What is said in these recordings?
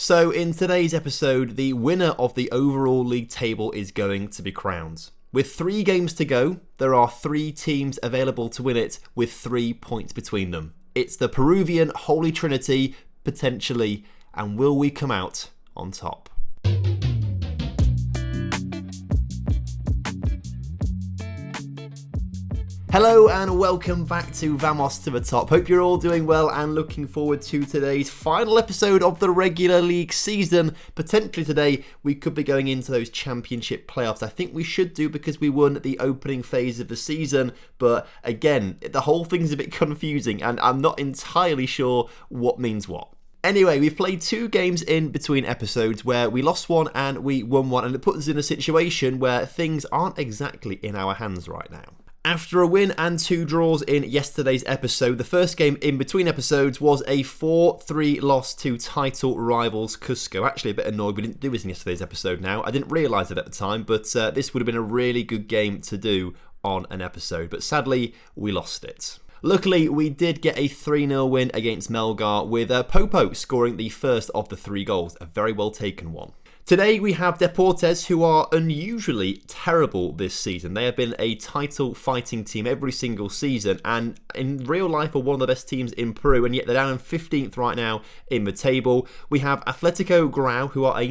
So in today's episode, the winner of the overall league table is going to be crowned. With 3 games to go, there are 3 teams available to win it with 3 points between them. It's the Peruvian Holy Trinity, potentially, and will we come out on top? Hello and welcome back to Vamos to the Top. Hope you're all doing well and looking forward to today's final episode of the regular league season. Potentially today we could be going into those championship playoffs. I think we should do because we won the opening phase of the season. But again, the whole thing's a bit confusing and I'm not entirely sure what means what. Anyway, we've played 2 games in between episodes where we lost one and we won one, and it puts us in a situation where things aren't exactly in our hands right now. After a win and 2 draws in yesterday's episode, the first game in between episodes was a 4-3 loss to title rivals Cusco. Actually, a bit annoyed we didn't do this in yesterday's episode now. I didn't realise it at the time, but this would have been a really good game to do on an episode. But sadly, we lost it. Luckily, we did get a 3-0 win against Melgar with Popo scoring the first of the 3 goals. A very well taken one. Today we have Deportes, who are unusually terrible this season. They have been a title fighting team every single season and in real life are one of the best teams in Peru, and yet they're down in 15th right now in the table. We have Atletico Grau, who are I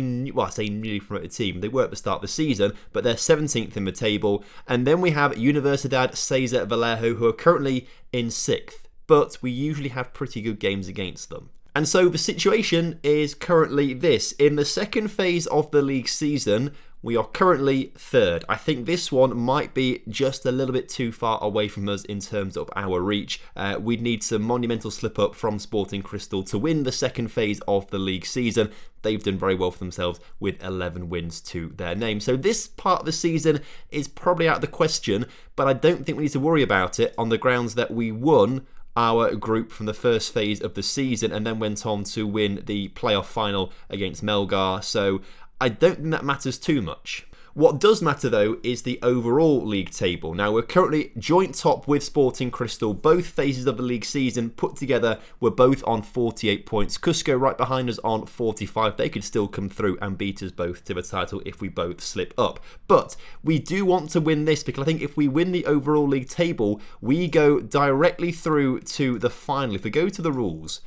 say newly promoted team. They were at the start of the season, but they're 17th in the table. And then we have Universidad Cesar Vallejo, who are currently in 6th, but we usually have pretty good games against them. And so the situation is currently this. In the second phase of the league season, we are currently 3rd. I think this one might be just a little bit too far away from us in terms of our reach. We'd need some monumental slip up from Sporting Cristal to win the second phase of the league season. They've done very well for themselves with 11 wins to their name. So this part of the season is probably out of the question, but I don't think we need to worry about it on the grounds that we won our group from the first phase of the season and then went on to win the playoff final against Melgar, so I don't think that matters too much. What does matter though is the overall league table. Now we're currently joint top with Sporting Cristal. Both phases of the league season put together we're both on 48 points. Cusco right behind us on 45. They could still come through and beat us both to the title if we both slip up. But we do want to win this because I think if we win the overall league table, we go directly through to the final. If we go to the rules,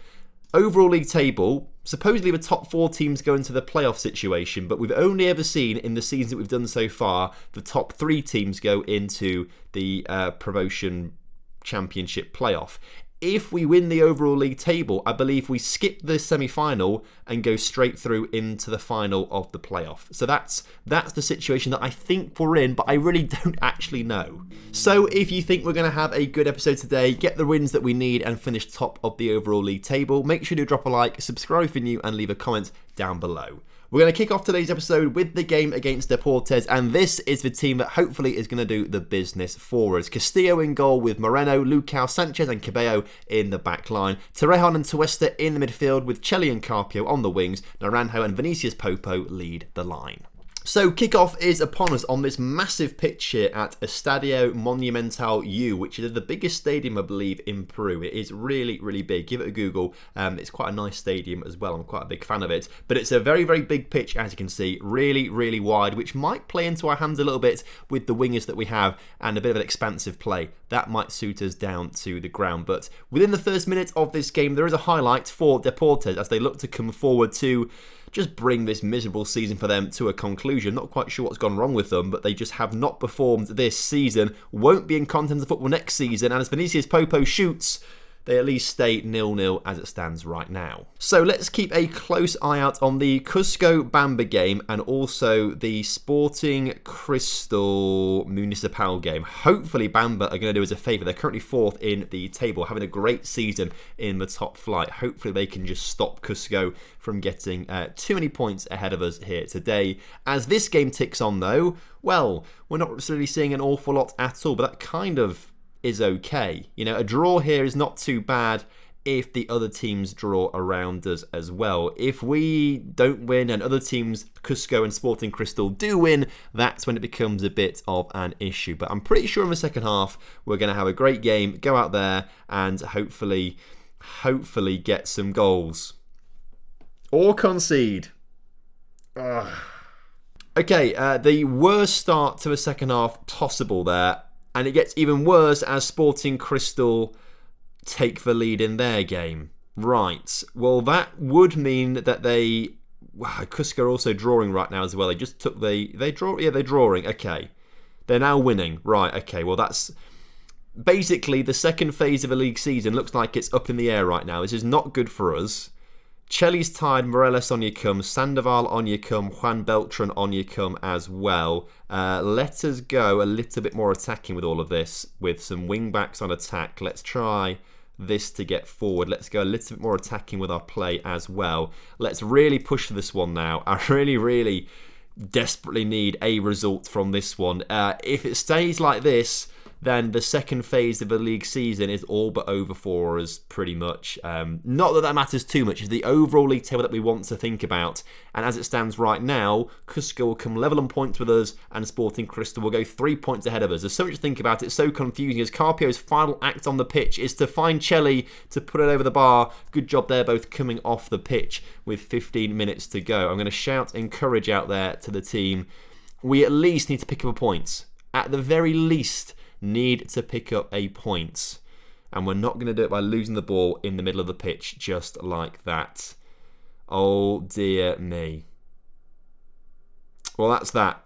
overall league table, supposedly the top 4 teams go into the playoff situation, but we've only ever seen in the seasons that we've done so far, the top 3 teams go into the promotion championship playoff. If we win the overall league table, I believe we skip the semi-final and go straight through into the final of the playoff. So that's the situation that I think we're in, but I really don't actually know. So if you think we're going to have a good episode today, get the wins that we need and finish top of the overall league table, make sure to drop a like, subscribe if you're new, and leave a comment down below. We're going to kick off today's episode with the game against Deportes, and this is the team that hopefully is going to do the business for us. Castillo in goal with Moreno, Lucao, Sanchez and Cabello in the back line. Torrejon and Tuesta in the midfield with Chelly and Carpio on the wings. Naranjo and Vinicius Popo lead the line. So kickoff is upon us on this massive pitch here at Estadio Monumental U, which is the biggest stadium, I believe, in Peru. It is really, really big. Give it a Google. It's quite a nice stadium as well. I'm quite a big fan of it. But it's a very, very big pitch, as you can see. Really, really wide, which might play into our hands a little bit with the wingers that we have and a bit of an expansive play. That might suit us down to the ground. But within the first minute of this game, there is a highlight for Deportes as they look to come forward to just bring this miserable season for them to a conclusion. Not quite sure what's gone wrong with them, but they just have not performed this season. Won't be in content of football next season, and as Vinicius Popo shoots, they at least stay 0-0 as it stands right now. So let's keep a close eye out on the Cusco Bamba game and also the Sporting Cristal Municipal game. Hopefully Bamba are going to do us a favour. They're currently 4th in the table, having a great season in the top flight. Hopefully they can just stop Cusco from getting too many points ahead of us here today. As this game ticks on though, well, we're not really seeing an awful lot at all, but that kind of is okay. You know, a draw here is not too bad if the other teams draw around us as well. If we don't win and other teams, Cusco and Sporting Cristal, do win, that's when it becomes a bit of an issue. But I'm pretty sure in the second half we're going to have a great game, go out there and hopefully get some goals. Or concede. Ugh. Okay, the worst start to a second half possible there. And it gets even worse as Sporting Crystal take the lead in their game. Right. Well, that would mean that they... Cusco are also drawing right now as well. They just took the... They draw... Yeah, they're drawing. Okay. They're now winning. Right, okay. Well, that's... Basically, the second phase of a league season looks like it's up in the air right now. This is not good for us. Chelly's tied, Morelos on you come, Sandoval on you come, Juan Beltran on you come as well. Let us go a little bit more attacking with all of this, with some wing backs on attack. Let's try this to get forward. Let's go a little bit more attacking with our play as well. Let's really push for this one now. I really desperately need a result from this one. If it stays like this, then the second phase of the league season is all but over for us, pretty much. Not that matters too much. It's the overall league table that we want to think about. And as it stands right now, Cusco will come level on points with us, and Sporting Crystal will go 3 points ahead of us. There's so much to think about. It's so confusing, as Carpio's final act on the pitch is to find Chelly to put it over the bar. Good job there, both coming off the pitch with 15 minutes to go. I'm going to shout encourage out there to the team. We at least need to pick up a point. At the very least, need to pick up a point. And we're not going to do it by losing the ball in the middle of the pitch just like that. Oh dear me. Well, that's that.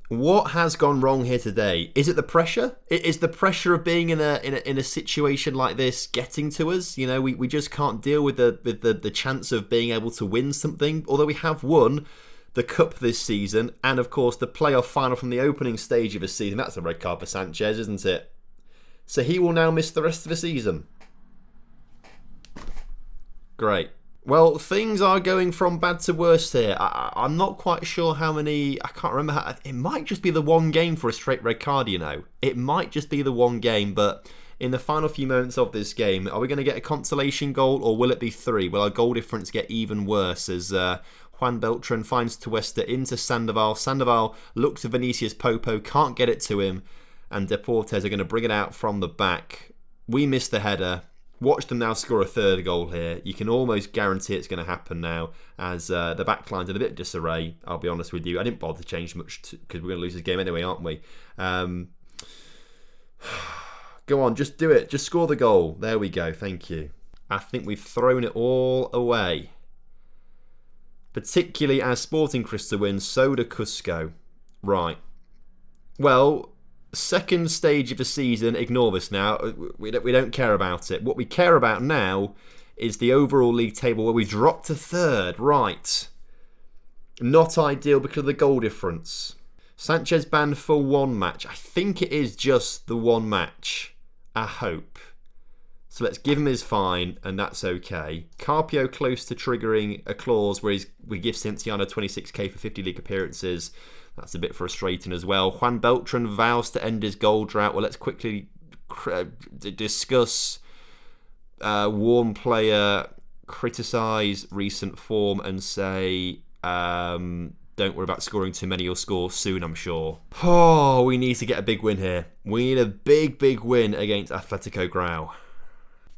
What has gone wrong here today? Is it the pressure? Is the pressure of being in a situation like this getting to us? You know, we just can't deal with the chance of being able to win something. Although we have won the Cup this season, and of course the playoff final from the opening stage of the season. That's a red card for Sanchez, isn't it? So he will now miss the rest of the season. Great. Well, things are going from bad to worse here. I'm not quite sure how many... I can't remember. It might just be the one game for a straight red card, you know. It might just be the one game, but in the final few moments of this game, are we going to get a consolation goal, or will it be 3? Will our goal difference get even worse as... Juan Beltran finds Tuesta into Sandoval. Sandoval looks to Vinicius Popo, can't get it to him. And Deportes are going to bring it out from the back. We missed the header. Watch them now score a third goal here. You can almost guarantee it's going to happen now, as the back line's in a bit of disarray, I'll be honest with you. I didn't bother to change much because we're going to lose this game anyway, aren't we? Go on, just do it. Just score the goal. There we go. Thank you. I think we've thrown it all away. Particularly as Sporting Crystal wins, so do Cusco. Right. Well, second stage of the season, ignore this now. We don't care about it. What we care about now is the overall league table where we dropped to third. Right. Not ideal because of the goal difference. Sanchez banned for one match. I think it is just the one match. I hope. So let's give him his fine, and that's okay. Carpio close to triggering a clause where we give Cienciano 26k for 50 league appearances. That's a bit frustrating as well. Juan Beltran vows to end his goal drought. Well, let's quickly discuss warm player, criticise recent form, and say, don't worry about scoring too many. You'll score soon, I'm sure. Oh, we need to get a big win here. We need a big win against Atletico Grau.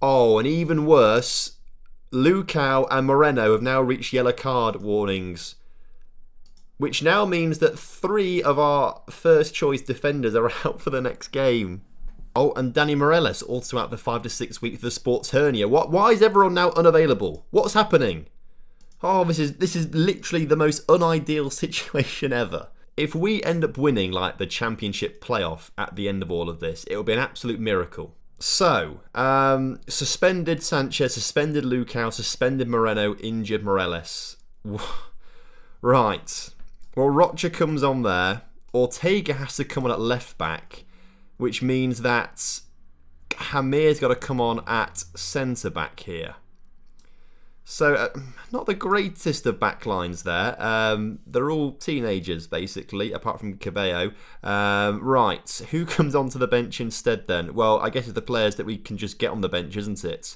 Oh, and even worse, Lucao and Moreno have now reached yellow card warnings, which now means that 3 of our first choice defenders are out for the next game. Oh, and Danny Morelos also out for 5 to 6 weeks with a sports hernia. Why is everyone now unavailable? What's happening? Oh, this is literally the most unideal situation ever. If we end up winning like the championship playoff at the end of all of this, it will be an absolute miracle. So, suspended Sanchez, suspended Lucao, suspended Moreno, injured Morelos. Right. Well, Rocha comes on there. Ortega has to come on at left back, which means that Hamir's got to come on at centre back here. So, not the greatest of backlines there. They're all teenagers, basically, apart from Cabello. Right, who comes onto the bench instead then? Well, I guess it's the players that we can just get on the bench, isn't it?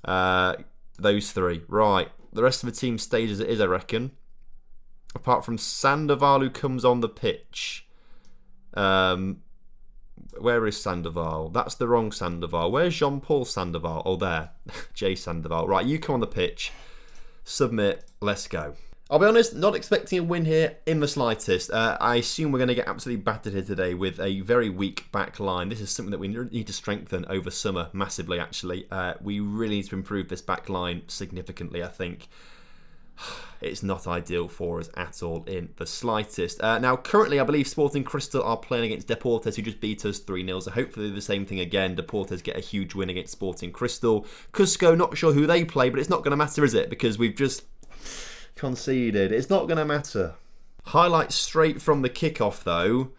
Those 3. Right, the rest of the team stays as it is, I reckon. Apart from Sandoval, who comes on the pitch. Where is Sandoval? That's the wrong Sandoval. Where's Jean-Paul Sandoval? Oh, there. Jay Sandoval. Right, you come on the pitch. Submit. Let's go. I'll be honest, not expecting a win here in the slightest. I assume we're going to get absolutely battered here today with a very weak back line. This is something that we need to strengthen over summer massively, actually. We really need to improve this back line significantly, I think. It's not ideal for us at all in the slightest. Now, currently, I believe Sporting Cristal are playing against Deportes, who just beat us 3-0. So hopefully the same thing again. Deportes get a huge win against Sporting Cristal. Cusco, not sure who they play, but it's not going to matter, is it? Because we've just conceded. It's not going to matter. Highlights straight from the kickoff, though.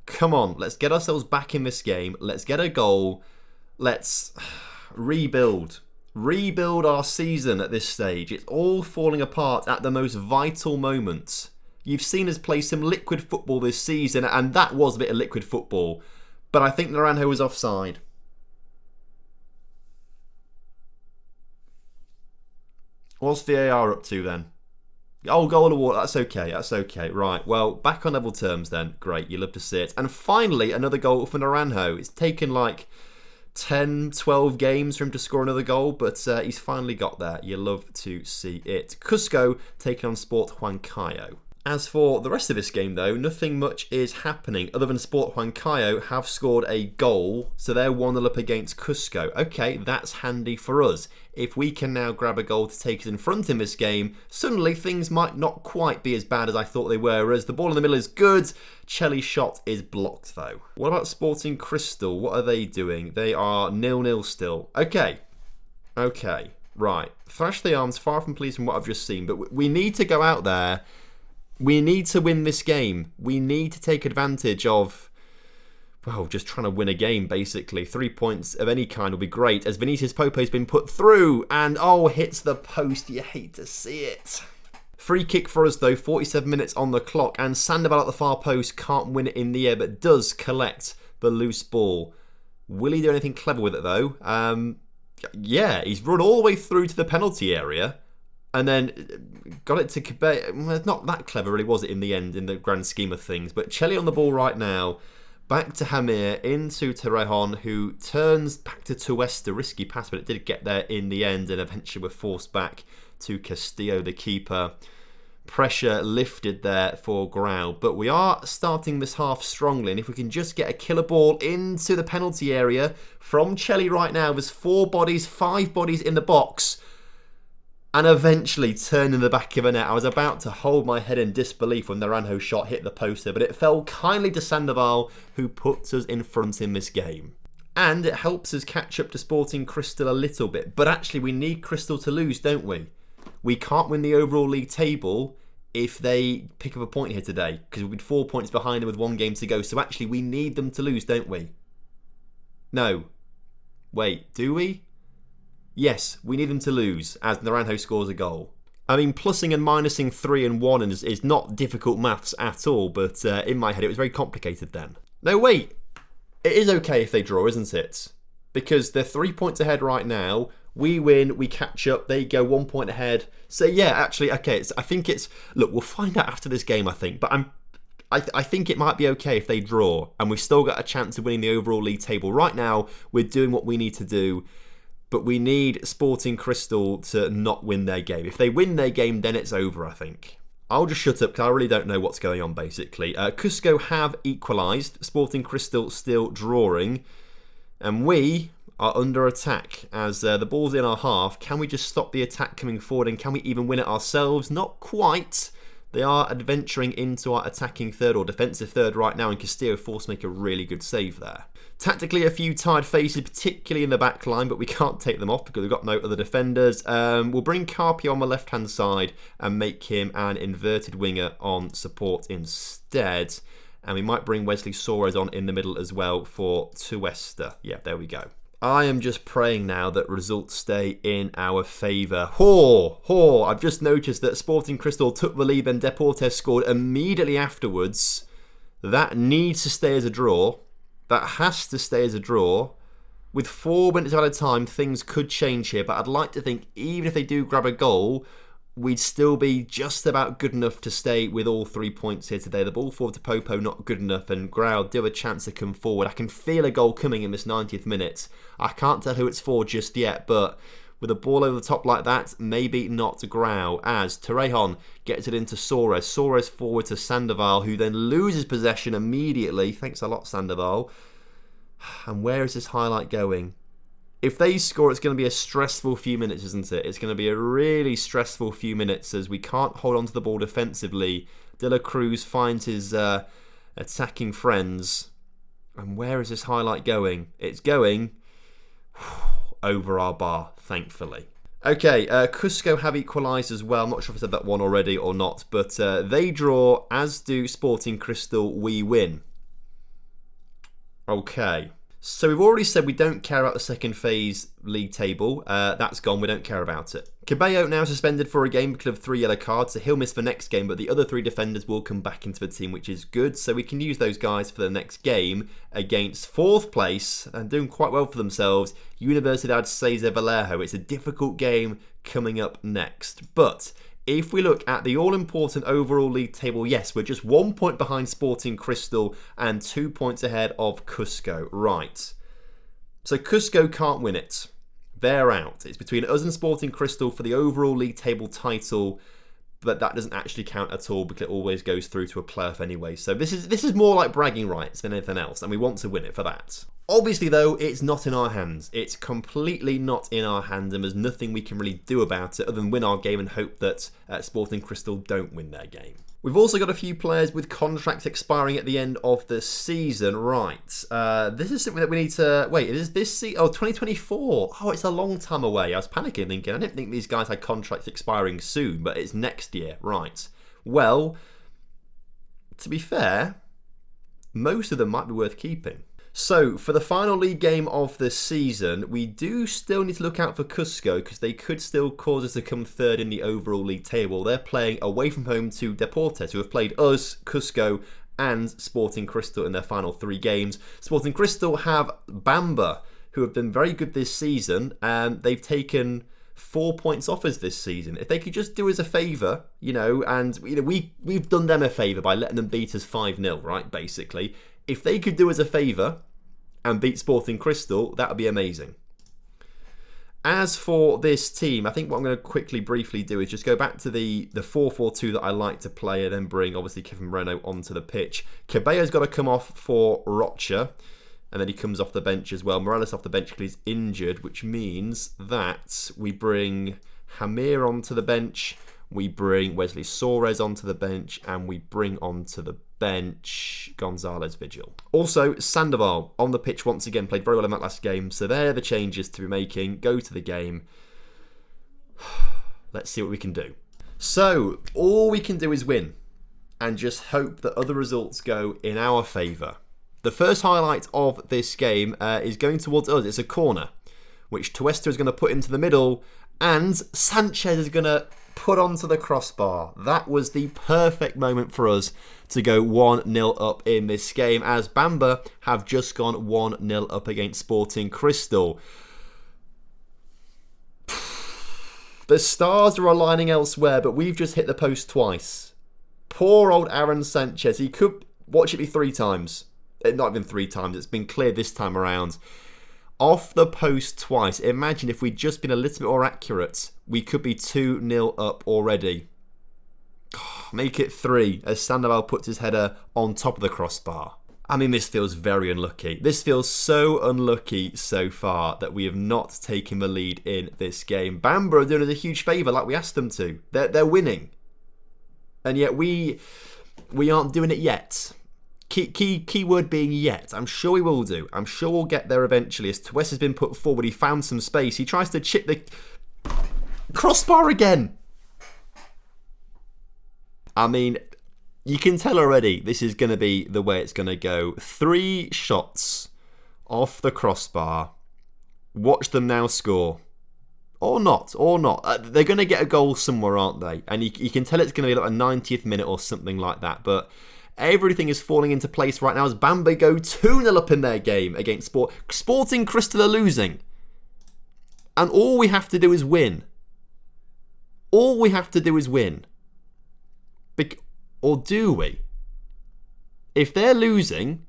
Come on, let's get ourselves back in this game. Let's get a goal. Let's rebuild. Rebuild our season at this stage. It's all falling apart at the most vital moments. You've seen us play some liquid football this season, and that was a bit of liquid football. But I think Naranjo was offside. What's VAR up to then? Oh, goal award. That's okay. That's okay. Right. Well, back on level terms then. Great. You love to see it. And finally, another goal for Naranjo. It's taken like 10, 12 games for him to score another goal, but he's finally got there. You love to see it. Cusco taking on Sport Huancayo. As for the rest of this game, though, nothing much is happening other than Sport Huancayo have scored a goal, so they're 1-0 up against Cusco. Okay, that's handy for us. If we can now grab a goal to take us in front in this game, suddenly things might not quite be as bad as I thought they were, as the ball in the middle is good. Chelly's shot is blocked, though. What about Sporting Cristal? What are they doing? They are 0-0 still. Okay, right. Thrash the arms, far from pleased from what I've just seen, but we need to go out there. We need to win this game. We need to take advantage of, well, just trying to win a game, basically. 3 points of any kind will be great, as Vinicius Pope's been put through, and hits the post. You hate to see it. Free kick for us, though, 47 minutes on the clock, and Sandoval at the far post can't win it in the air, but does collect the loose ball. Will he do anything clever with it, though? Yeah, he's run all the way through to the penalty area, and then got it to Quebec. Well, not that clever, really, was it, in the end, in the grand scheme of things? But Chelly on the ball right now. Back to Hamir, into Torrejon, who turns back to Tuesta. Risky pass, but it did get there in the end, and eventually we're forced back to Castillo, the keeper. Pressure lifted there for Grau, but we are starting this half strongly, and if we can just get a killer ball into the penalty area from Chelly right now, there's 5 bodies in the box, and eventually turn in the back of the net. I was about to hold my head in disbelief when Naranjo's shot hit the poster, but it fell kindly to Sandoval, who puts us in front in this game. And it helps us catch up to Sporting Cristal a little bit, but actually we need Cristal to lose, don't we? We can't win the overall league table if they pick up a point here today, because we'll be 4 points behind them with 1 game to go, so actually we need them to lose, don't we? No. Wait, do we? Yes, we need them to lose, as Naranjo scores a goal. I mean, plussing and minusing 3 and 1 is not difficult maths at all, but in my head it was very complicated then. No, wait. It is okay if they draw, isn't it? Because they're 3 points ahead right now. We win, we catch up, they go 1 point ahead. So yeah, actually, okay, I think it's... Look, we'll find out after this game, I think, but I think it might be okay if they draw, and we've still got a chance of winning the overall league table. Right now, we're doing what we need to do, but we need Sporting Cristal to not win their game. If they win their game, then it's over, I think. I'll just shut up because I really don't know what's going on, basically. Cusco have equalised. Sporting Cristal still drawing. And we are under attack as the ball's in our half. Can we just stop the attack coming forward, and can we even win it ourselves? Not quite. They are adventuring into our attacking third or defensive third right now, and Castillo forced to make a really good save there. Tactically, a few tired faces, particularly in the back line, but we can't take them off because we've got no other defenders. We'll bring Carpio on the left-hand side and make him an inverted winger on support instead. And we might bring Wesley Soares on in the middle as well for Tuesta. Yeah, there we go. I am just praying now that results stay in our favour. I've just noticed that Sporting Cristal took the lead and Deportes scored immediately afterwards. That needs to stay as a draw. That has to stay as a draw. With 4 minutes at a time, things could change here, but I'd like to think even if they do grab a goal, we'd still be just about good enough to stay with all 3 points here today. The ball forward to Popo, not good enough, and Grau do have a chance to come forward. I can feel a goal coming in this 90th minute. I can't tell who it's for just yet, but with a ball over the top like that, maybe not Grau, as Torrejon gets it into Soares. Soares forward to Sandoval, who then loses possession immediately. Thanks a lot, Sandoval. And where is this highlight going? If they score, it's going to be a stressful few minutes, isn't it? It's going to be a really stressful few minutes as we can't hold on to the ball defensively. De La Cruz finds his attacking friends. And where is this highlight going? It's going over our bar, thankfully. Okay, Cusco have equalised as well. I'm not sure if I said that one already or not, but they draw, as do Sporting Cristal. We win. Okay. So we've already said we don't care about the second phase league table. That's gone. We don't care about it. Cabello now suspended for a game because of 3 yellow cards, so he'll miss the next game, but the other 3 defenders will come back into the team, which is good. So we can use those guys for the next game against 4th place and doing quite well for themselves, Universidad Cesar Vallejo. It's a difficult game coming up next. But if we look at the all-important overall league table, yes, we're just 1 point behind Sporting Cristal and 2 points ahead of Cusco. Right. So Cusco can't win it. They're out. It's between us and Sporting Cristal for the overall league table title, but that doesn't actually count at all because it always goes through to a playoff anyway. So this is more like bragging rights than anything else, and we want to win it for that. Obviously, though, it's not in our hands. It's completely not in our hands, and there's nothing we can really do about it other than win our game and hope that Sporting Cristal don't win their game. We've also got a few players with contracts expiring at the end of the season. Right. This is something that we need to... Wait, is this... 2024. Oh, it's a long time away. I was panicking thinking, I didn't think these guys had contracts expiring soon, but it's next year. Right. Well, to be fair, most of them might be worth keeping. So, for the final league game of the season, we do still need to look out for Cusco because they could still cause us to come third in the overall league table. They're playing away from home to Deportes, who have played us, Cusco, and Sporting Cristal in their final 3 games. Sporting Cristal have Bamba, who have been very good this season, and they've taken 4 points off us this season. If they could just do us a favour, and we've done them a favour by letting them beat us 5-0, right, basically. If they could do us a favour and beat Sporting Cristal, that would be amazing. As for this team, I think what I'm going to briefly do is just go back to the 4-4-2 that I like to play and then bring, obviously, Kevin Moreno onto the pitch. Cabello's got to come off for Rocha, and then he comes off the bench as well. Morales off the bench because he's injured, which means that we bring Hamir onto the bench, we bring Wesley Soares onto the bench, and we bring onto the bench Gonzalez Vigil. Also, Sandoval on the pitch once again, played very well in that last game, so they're the changes to be making. Go to the game. Let's see what we can do. So, all we can do is win and just hope that other results go in our favour. The first highlight of this game is going towards us. It's a corner, which Tuesta is going to put into the middle, and Sanchez is going to put onto the crossbar. That was the perfect moment for us to go 1-0 up in this game, as Bamba have just gone 1-0 up against Sporting Cristal. The stars are aligning elsewhere, but we've just hit the post twice. Poor old Aaron Sanchez. He could watch it be 3 times. Not even 3 times. It's been cleared this time around. Off the post twice. Imagine if we'd just been a little bit more accurate, we could be 2-0 up already. Make it 3 as Sandoval puts his header on top of the crossbar. I mean, this feels very unlucky. This feels so unlucky so far that we have not taken the lead in this game. Bamba are doing us a huge favour like we asked them to. They're winning. And yet we aren't doing it yet. Key word being yet. I'm sure we will do. I'm sure we'll get there eventually. As Tues has been put forward, he found some space. He tries to chip the crossbar again. I mean, you can tell already this is going to be the way it's going to go. 3 shots off the crossbar. Watch them now score. Or not. They're going to get a goal somewhere, aren't they? And you can tell it's going to be like a 90th minute or something like that. But everything is falling into place right now as Bamba go 2-0 up in their game against Sporting Cristal are losing. And all we have to do is win. All we have to do is win. Or do we? If they're losing,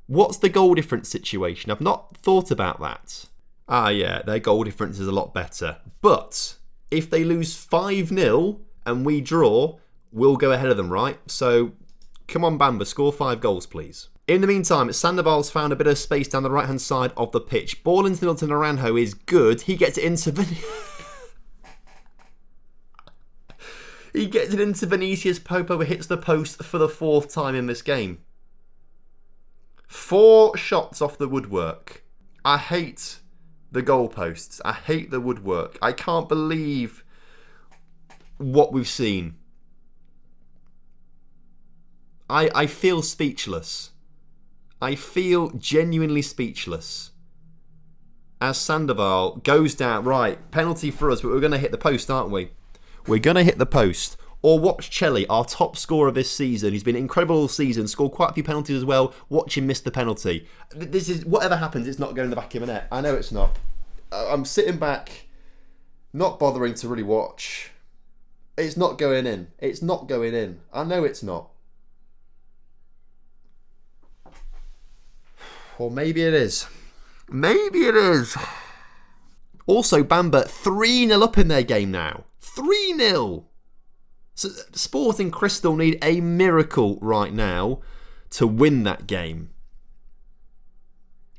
what's the goal difference situation? I've not thought about that. Yeah, their goal difference is a lot better. But if they lose 5-0 and we draw, we'll go ahead of them, right? So, come on, Bamba, score 5 goals, please. In the meantime, Sandoval's found a bit of space down the right-hand side of the pitch. Ball into Milton Naranjo is good. He gets it into... He gets it into Vinicius. Popo hits the post for the 4th time in this game. 4 shots off the woodwork. I hate the goalposts. I hate the woodwork. I can't believe what we've seen. I feel speechless. I feel genuinely speechless. As Sandoval goes down. Right, penalty for us, but we're going to hit the post, aren't we? We're going to hit the post. Or watch Chelly, our top scorer this season. He's been incredible all season. Scored quite a few penalties as well. Watch him miss the penalty. This is whatever happens, it's not going in the back of my net. I know it's not. I'm sitting back, not bothering to really watch. It's not going in. It's not going in. I know it's not. Or maybe it is. Maybe it is. Also, Bamba 3-0 up in their game now. 3-0. So Sporting Cristal need a miracle right now to win that game.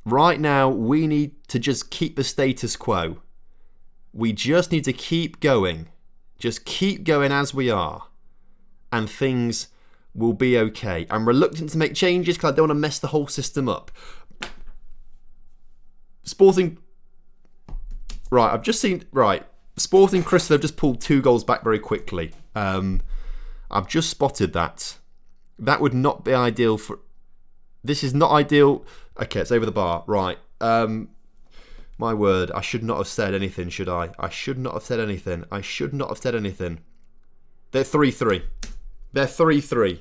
Right now, we need to just keep the status quo. We just need to keep going. Just keep going as we are. And things will be okay. I'm reluctant to make changes because I don't want to mess the whole system up. Sporting... Right, I've just seen... Right. Sporting Cristal have just pulled 2 goals back very quickly. I've just spotted that. That would not be ideal for... This is not ideal... Okay, it's over the bar. Right. My word, I should not have said anything, should I? I should not have said anything. I should not have said anything. They're 3-3. They're 3-3.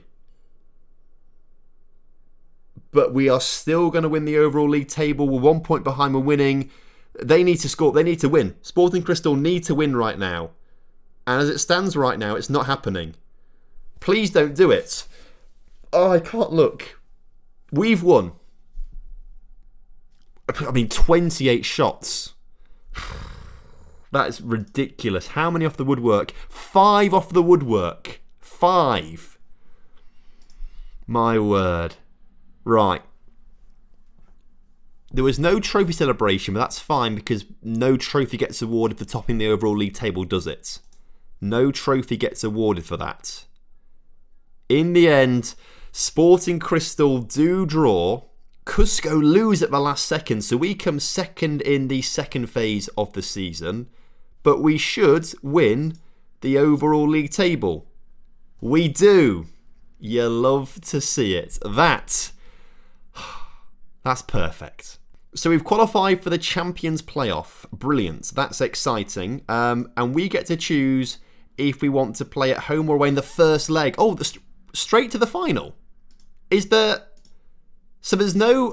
But we are still going to win the overall league table. We're 1 point behind. We're winning. They need to score. They need to win. Sporting Cristal need to win right now. And as it stands right now, it's not happening. Please don't do it. Oh, I can't look. We've won. I mean, 28 shots. That is ridiculous. How many off the woodwork? 5 off the woodwork. 5. My word. Right. There was no trophy celebration, but that's fine because no trophy gets awarded for topping the overall league table, does it? No trophy gets awarded for that. In the end, Sporting Cristal do draw. Cusco lose at the last second, so we come second in the second phase of the season. But we should win the overall league table. We do. You love to see it. That's perfect. So we've qualified for the Champions Playoff. Brilliant. That's exciting. And we get to choose if we want to play at home or away in the first leg. Oh, straight to the final. Is there... So there's no...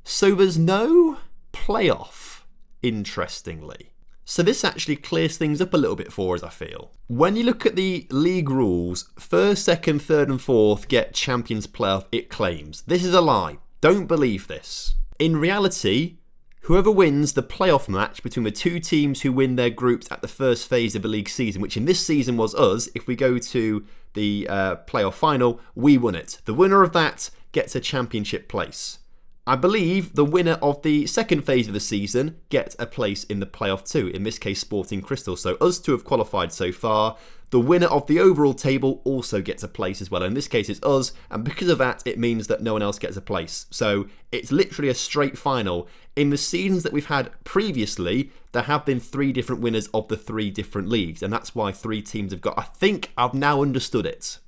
So there's no playoff, interestingly. So this actually clears things up a little bit for us, I feel. When you look at the league rules, first, second, third and fourth get Champions Playoff, it claims. This is a lie. Don't believe this. In reality, whoever wins the playoff match between the 2 teams who win their groups at the first phase of the league season, which in this season was us, if we go to the playoff final, we won it. The winner of that gets a championship place. I believe the winner of the second phase of the season gets a place in the playoff too, in this case Sporting Cristal. So us 2 have qualified so far. The winner of the overall table also gets a place as well. In this case it's us, and because of that it means that no one else gets a place. So it's literally a straight final. In the seasons that we've had previously, there have been 3 different winners of the 3 different leagues, and that's why 3 teams have got... I think I've now understood it.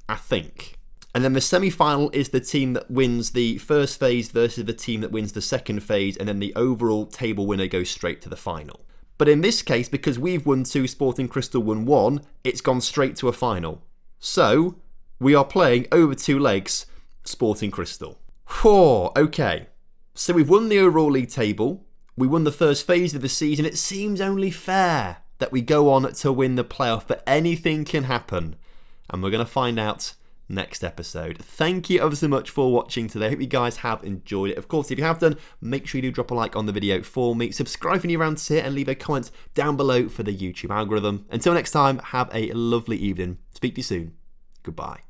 I think. And then the semi-final is the team that wins the first phase versus the team that wins the second phase, and then the overall table winner goes straight to the final. But in this case, because we've won 2, Sporting Cristal won 1, it's gone straight to a final. So, we are playing over 2 legs, Sporting Cristal. Okay. So we've won the overall league table, we won the first phase of the season, it seems only fair. that we go on to win the playoff, but anything can happen, and we're going to find out next episode. Thank you ever so much for watching today. I hope you guys have enjoyed it. Of course, if you have done, make sure you do drop a like on the video for me. Subscribe if you're around here and leave a comment down below for the YouTube algorithm. Until next time, have a lovely evening. Speak to you soon. Goodbye.